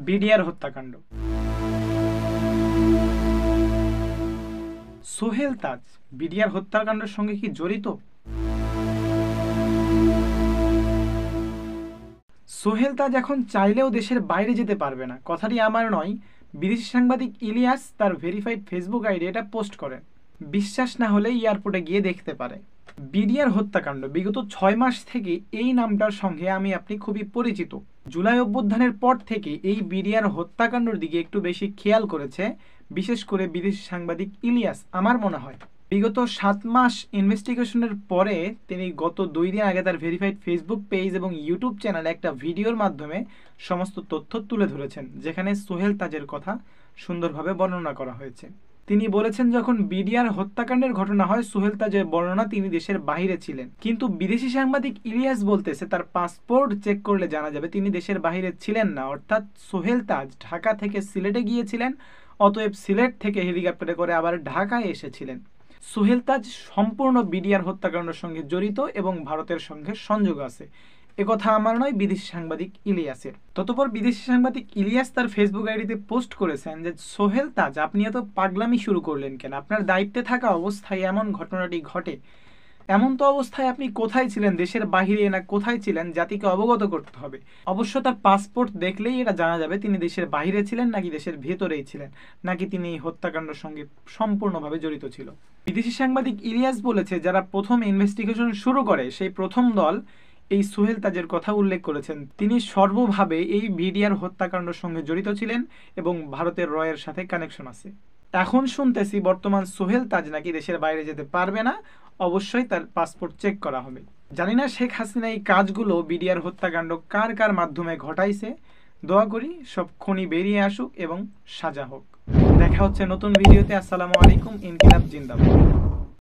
BDR হত্যাকাণ্ড। Sohel Taj BDR হত্যাকাণ্ডের সঙ্গে কি জড়িত? সোহেল তাজ এখন চাইলেও দেশের বাইরে যেতে পারবে না, কথাটি আমার নয়। বিদেশি সাংবাদিক ইলিয়াস তার ভেরিফাইড ফেসবুক আইডি এটা পোস্ট করেন। বিশ্বাস না হলে এয়ারপোর্টে গিয়ে দেখতে পারে। বিডিআর হত্যাকাণ্ড বিগত 6 মাস থেকে এই নামটার সঙ্গে আপনি খুবই পরিচিত। জুলাই অভ্যুত্থানের পর থেকে এই বিডিআর হত্যাকাণ্ডের দিকে একটু বেশি খেয়াল করেছে, বিশেষ করে বিদেশি সাংবাদিক ইলিয়াস। আমার মনে হয় বিগত 7 মাস ইনভেস্টিগেশনের পরে তিনি গত 2 দিন আগে তার ভেরিফাইড ফেসবুক পেজ এবং ইউটিউব চ্যানেলে একটা ভিডিওর মাধ্যমে সমস্ত তথ্য তুলে ধরেছেন, যেখানে সোহেল তাজের কথা সুন্দরভাবে বর্ণনা করা হয়েছে। তিনি বলেছেন, যখন বিডিআর হত্যাকাণ্ডের ঘটনা হয় সোহেল তাজের বর্ণনা তিনি দেশের বাইরে ছিলেন, কিন্তু বিদেশি সাংবাদিক ইলিয়াস বলতেছে তার পাসপোর্ট চেক করলে জানা যাবে তিনি দেশের বাইরে ছিলেন না। অর্থাৎ সোহেল তাজ ঢাকা থেকে সিলেটে গিয়েছিলেন, অতএব সিলেট থেকে হেলিকপ্টারে করে আবার ঢাকায় এসেছিলেন। সোহেল তাজ সম্পূর্ণ বিডিআর হত্যাকাণ্ডের সঙ্গে জড়িত এবং ভারতের সঙ্গে সংযোগ আছে, একথা আমার নয়, বিদেশি সাংবাদিক ইলিয়াসের। ততপর বিদেশি সাংবাদিক ইলিয়াস তার ফেসবুক আইডিতে পোস্ট করেছেন যে, সোহেল তাজ আপনি এত পাগলামি শুরু করলেন কেন? আপনার দায়িত্বে থাকা অবস্থায় এমন ঘটনাটি ঘটে, এমন তো অবস্থায় আপনি কোথায় ছিলেন? দেশের বাহিরে না কোথায় ছিলেন? জাতিকে অবগত করতে হবে। অবশ্য তার পাসপোর্ট দেখলেই এটা জানা যাবে তিনি দেশের বাইরে ছিলেন নাকি দেশের ভেতরেই ছিলেন, নাকি তিনি এই হত্যাকাণ্ডের সঙ্গে সম্পূর্ণভাবে জড়িত ছিল। বিদেশি সাংবাদিক ইলিয়াস বলেছে, যারা প্রথম ইনভেস্টিগেশন শুরু করে সেই প্রথম দল এই সোহেল তাজের কথা উল্লেখ করেছেন। তিনি সর্বভাবে এই বিডিআর হত্যাকাণ্ডের সঙ্গে জড়িত ছিলেন এবং ভারতের রয়ের সাথে কানেকশন আছে। এখন শুনতেছি বর্তমান সোহেল তাজ নাকি দেশের বাইরে যেতে পারবে না, অবশ্যই তার পাসপোর্ট চেক করা হবে। জানি না শেখ হাসিনা এই কাজগুলো বিডিআর হত্যাকাণ্ড কার কার মাধ্যমে ঘটাইছে। দোয়া করি সব খনি বেরিয়ে আসুক এবং সাজা হোক। দেখা হচ্ছে নতুন ভিডিওতে। আসসালামু আলাইকুম। ইনকিলাব জিন্দাবাদ।